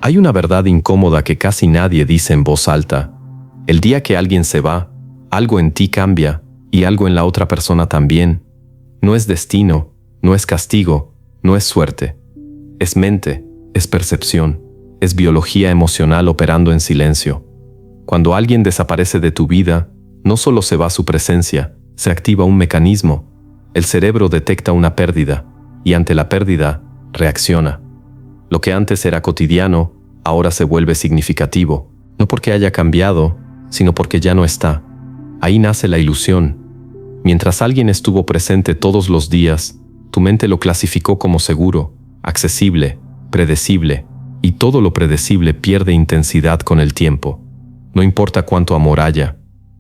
Hay una verdad incómoda que casi nadie dice en voz alta. El día que alguien se va, algo en ti cambia y algo en la otra persona también. No es destino, no es castigo, no es suerte. Es mente, es percepción, es biología emocional operando en silencio. Cuando alguien desaparece de tu vida, no solo se va su presencia, se activa un mecanismo. El cerebro detecta una pérdida y ante la pérdida, reacciona. Lo que antes era cotidiano, ahora se vuelve significativo, no porque haya cambiado, sino porque ya no está. Ahí nace la ilusión. Mientras alguien estuvo presente todos los días, tu mente lo clasificó como seguro, accesible, predecible, y todo lo predecible pierde intensidad con el tiempo. No importa cuánto amor haya,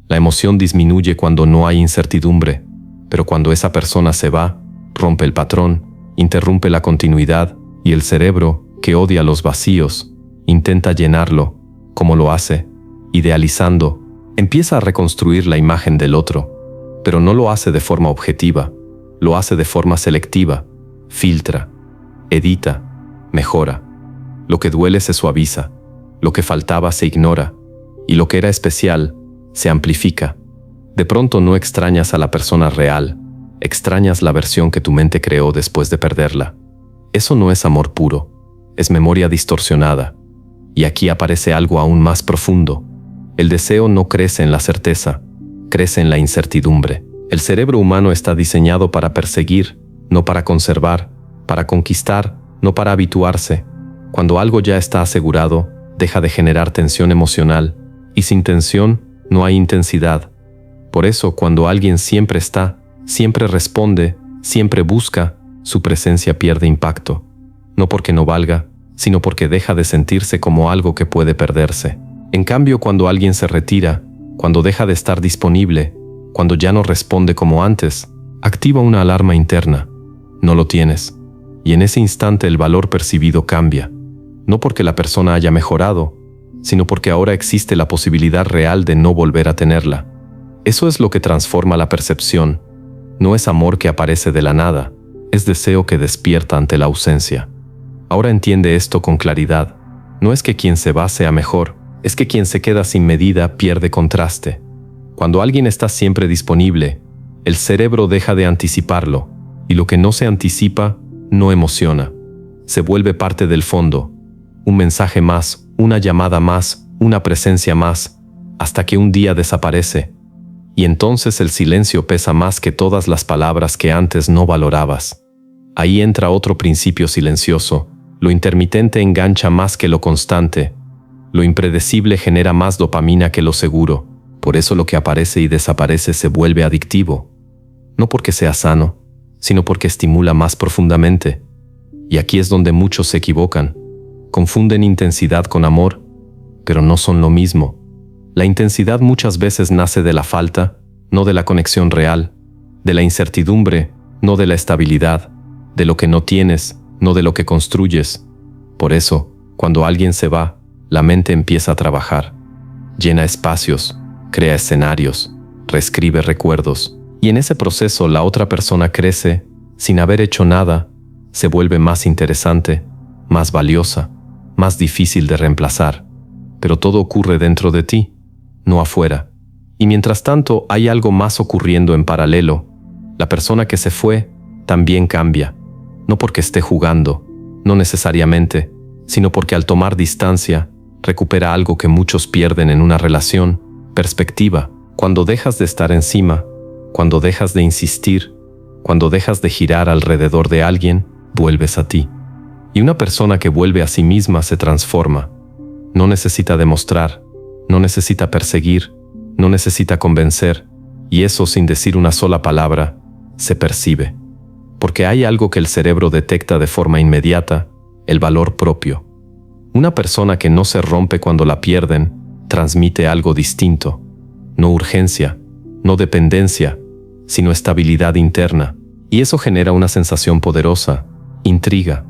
la emoción disminuye cuando no hay incertidumbre, pero cuando esa persona se va, rompe el patrón, interrumpe la continuidad, y el cerebro, que odia los vacíos, intenta llenarlo, como lo hace, idealizando, empieza a reconstruir la imagen del otro, pero no lo hace de forma objetiva, lo hace de forma selectiva, filtra, edita, mejora. Lo que duele se suaviza, lo que faltaba se ignora, y lo que era especial se amplifica. De pronto no extrañas a la persona real, extrañas la versión que tu mente creó después de perderla. Eso no es amor puro, es memoria distorsionada. Y aquí aparece algo aún más profundo. El deseo no crece en la certeza, crece en la incertidumbre. El cerebro humano está diseñado para perseguir, no para conservar, para conquistar, no para habituarse. Cuando algo ya está asegurado, deja de generar tensión emocional, y sin tensión no hay intensidad. Por eso, cuando alguien siempre está, siempre responde, siempre busca, su presencia pierde impacto. No porque no valga, sino porque deja de sentirse como algo que puede perderse. En cambio, cuando alguien se retira, cuando deja de estar disponible, cuando ya no responde como antes, activa una alarma interna. No lo tienes. Y en ese instante el valor percibido cambia. No porque la persona haya mejorado, sino porque ahora existe la posibilidad real de no volver a tenerla. Eso es lo que transforma la percepción. No es amor que aparece de la nada, es deseo que despierta ante la ausencia. Ahora entiende esto con claridad. No es que quien se va sea mejor, es que quien se queda sin medida pierde contraste. Cuando alguien está siempre disponible, el cerebro deja de anticiparlo, y lo que no se anticipa, no emociona. Se vuelve parte del fondo. Un mensaje más, una llamada más, una presencia más, hasta que un día desaparece. Y entonces el silencio pesa más que todas las palabras que antes no valorabas. Ahí entra otro principio silencioso. Lo intermitente engancha más que lo constante. Lo impredecible genera más dopamina que lo seguro. Por eso lo que aparece y desaparece se vuelve adictivo. No porque sea sano, sino porque estimula más profundamente. Y aquí es donde muchos se equivocan. Confunden intensidad con amor, pero no son lo mismo. La intensidad muchas veces nace de la falta, no de la conexión real, de la incertidumbre, no de la estabilidad, de lo que no tienes, no de lo que construyes. Por eso, cuando alguien se va, la mente empieza a trabajar. Llena espacios, crea escenarios, reescribe recuerdos. Y en ese proceso la otra persona crece, sin haber hecho nada, se vuelve más interesante, más valiosa, más difícil de reemplazar. Pero todo ocurre dentro de ti, no afuera. Y mientras tanto hay algo más ocurriendo en paralelo. La persona que se fue también cambia. No porque esté jugando, no necesariamente, sino porque al tomar distancia, recupera algo que muchos pierden en una relación: perspectiva. Cuando dejas de estar encima, cuando dejas de insistir, cuando dejas de girar alrededor de alguien, vuelves a ti. Y una persona que vuelve a sí misma se transforma. No necesita demostrar, no necesita perseguir, no necesita convencer, y eso sin decir una sola palabra, se percibe. Porque hay algo que el cerebro detecta de forma inmediata: el valor propio. Una persona que no se rompe cuando la pierden, transmite algo distinto. No urgencia, no dependencia, sino estabilidad interna. Y eso genera una sensación poderosa: intriga.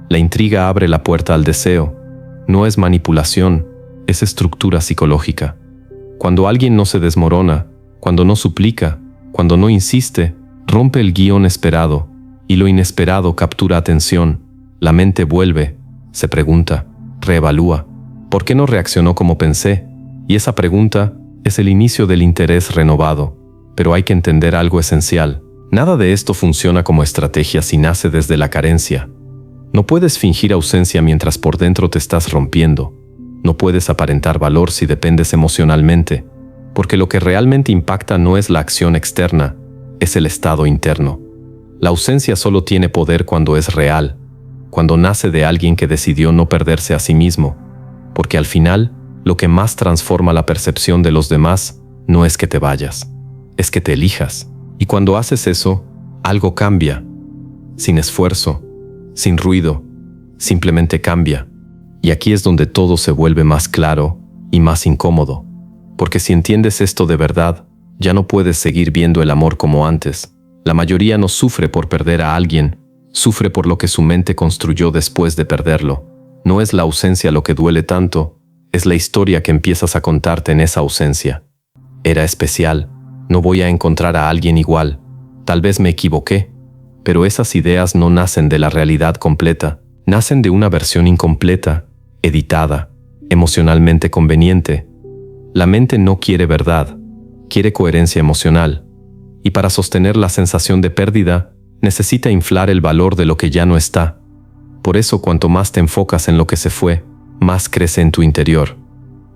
La intriga abre la puerta al deseo. No es manipulación, es estructura psicológica. Cuando alguien no se desmorona, cuando no suplica, cuando no insiste, rompe el guión esperado, y lo inesperado captura atención. La mente vuelve, se pregunta: reevalúa. ¿Por qué no reaccionó como pensé? Y esa pregunta es el inicio del interés renovado. Pero hay que entender algo esencial. Nada de esto funciona como estrategia si nace desde la carencia. No puedes fingir ausencia mientras por dentro te estás rompiendo. No puedes aparentar valor si dependes emocionalmente, porque lo que realmente impacta no es la acción externa, es el estado interno. La ausencia solo tiene poder cuando es real, cuando nace de alguien que decidió no perderse a sí mismo, porque al final, lo que más transforma la percepción de los demás no es que te vayas, es que te elijas. Y cuando haces eso, algo cambia, sin esfuerzo, sin ruido, simplemente cambia. Y aquí es donde todo se vuelve más claro y más incómodo, porque si entiendes esto de verdad, ya no puedes seguir viendo el amor como antes. La mayoría no sufre por perder a alguien, sufre por lo que su mente construyó después de perderlo. No es la ausencia lo que duele tanto, es la historia que empiezas a contarte en esa ausencia. Era especial, no voy a encontrar a alguien igual, tal vez me equivoqué, pero esas ideas no nacen de la realidad completa, nacen de una versión incompleta, editada, emocionalmente conveniente. La mente no quiere verdad, quiere coherencia emocional, y para sostener la sensación de pérdida, necesita inflar el valor de lo que ya no está. Por eso cuanto más te enfocas en lo que se fue, más crece en tu interior.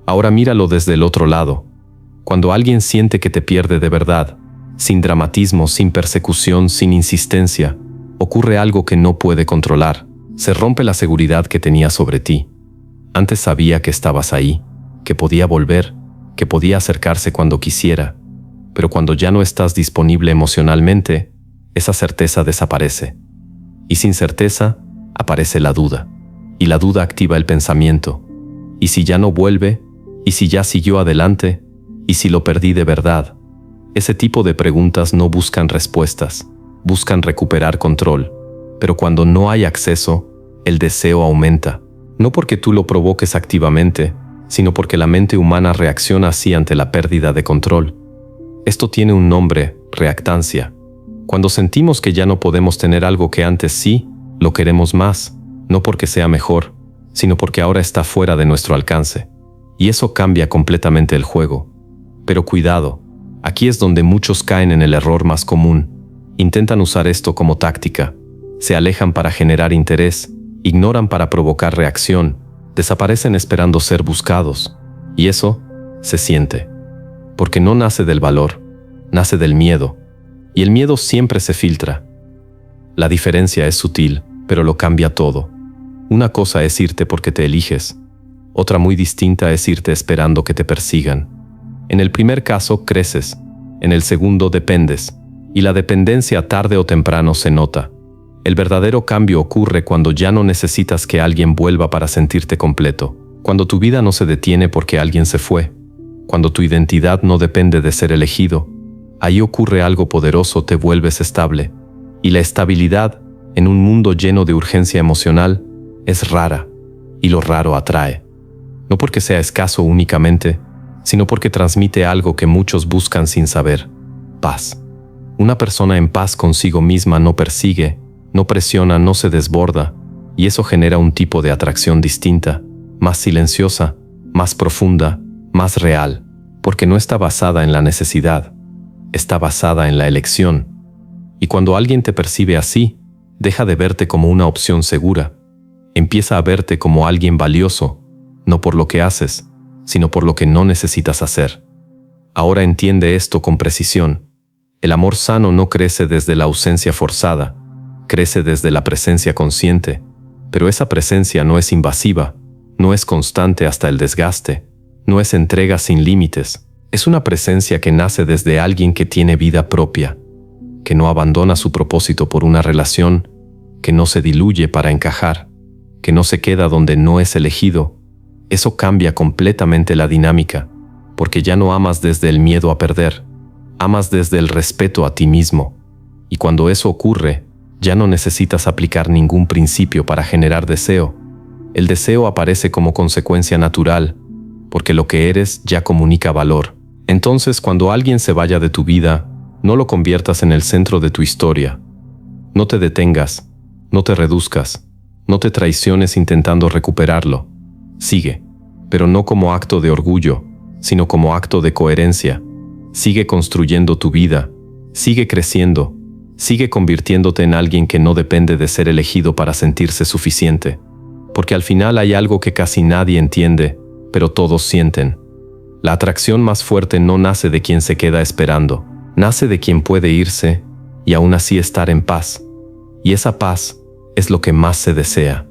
Ahora míralo desde el otro lado. Cuando alguien siente que te pierde de verdad, sin dramatismo, sin persecución, sin insistencia, ocurre algo que no puede controlar. Se rompe la seguridad que tenía sobre ti. Antes sabía que estabas ahí, que podía volver, que podía acercarse cuando quisiera, pero cuando ya no estás disponible emocionalmente, esa certeza desaparece. Y sin certeza, aparece la duda. Y la duda activa el pensamiento. ¿Y si ya no vuelve? ¿Y si ya siguió adelante? ¿Y si lo perdí de verdad? Ese tipo de preguntas no buscan respuestas, buscan recuperar control. Pero cuando no hay acceso, el deseo aumenta. No porque tú lo provoques activamente, sino porque la mente humana reacciona así ante la pérdida de control. Esto tiene un nombre, reactancia. Cuando sentimos que ya no podemos tener algo que antes sí, lo queremos más, no porque sea mejor, sino porque ahora está fuera de nuestro alcance. Y eso cambia completamente el juego. Pero cuidado, aquí es donde muchos caen en el error más común. Intentan usar esto como táctica. Se alejan para generar interés, ignoran para provocar reacción, desaparecen esperando ser buscados. Y eso se siente. Porque no nace del valor, nace del miedo. Y el miedo siempre se filtra. La diferencia es sutil, pero lo cambia todo. Una cosa es irte porque te eliges. Otra muy distinta es irte esperando que te persigan. En el primer caso creces, en el segundo dependes. Y la dependencia tarde o temprano se nota. El verdadero cambio ocurre cuando ya no necesitas que alguien vuelva para sentirte completo. Cuando tu vida no se detiene porque alguien se fue. Cuando tu identidad no depende de ser elegido. Ahí ocurre algo poderoso, te vuelves estable. Y la estabilidad, en un mundo lleno de urgencia emocional, es rara. Y lo raro atrae. No porque sea escaso únicamente, sino porque transmite algo que muchos buscan sin saber: paz. Una persona en paz consigo misma no persigue, no presiona, no se desborda, y eso genera un tipo de atracción distinta, más silenciosa, más profunda, más real, porque no está basada en la necesidad, está basada en la elección. Y cuando alguien te percibe así, deja de verte como una opción segura, empieza a verte como alguien valioso, no por lo que haces, sino por lo que no necesitas hacer. Ahora entiende esto con precisión. El amor sano no crece desde la ausencia forzada, crece desde la presencia consciente, pero esa presencia no es invasiva, no es constante hasta el desgaste, no es entrega sin límites, es una presencia que nace desde alguien que tiene vida propia, que no abandona su propósito por una relación, que no se diluye para encajar, que no se queda donde no es elegido. Eso cambia completamente la dinámica, porque ya no amas desde el miedo a perder, amas desde el respeto a ti mismo. Y cuando eso ocurre, ya no necesitas aplicar ningún principio para generar deseo. El deseo aparece como consecuencia natural, porque lo que eres ya comunica valor. Entonces, cuando alguien se vaya de tu vida, no lo conviertas en el centro de tu historia. No te detengas, no te reduzcas, no te traiciones intentando recuperarlo. Sigue, pero no como acto de orgullo, sino como acto de coherencia. Sigue construyendo tu vida, sigue creciendo, sigue convirtiéndote en alguien que no depende de ser elegido para sentirse suficiente. Porque al final hay algo que casi nadie entiende, pero todos sienten. La atracción más fuerte no nace de quien se queda esperando, nace de quien puede irse y aún así estar en paz. Y esa paz es lo que más se desea.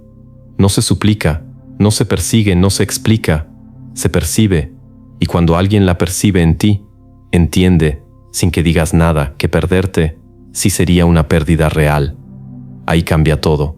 No se suplica, no se persigue, no se explica, se percibe, y cuando alguien la percibe en ti, entiende, sin que digas nada, que perderte sí sería una pérdida real. Ahí cambia todo.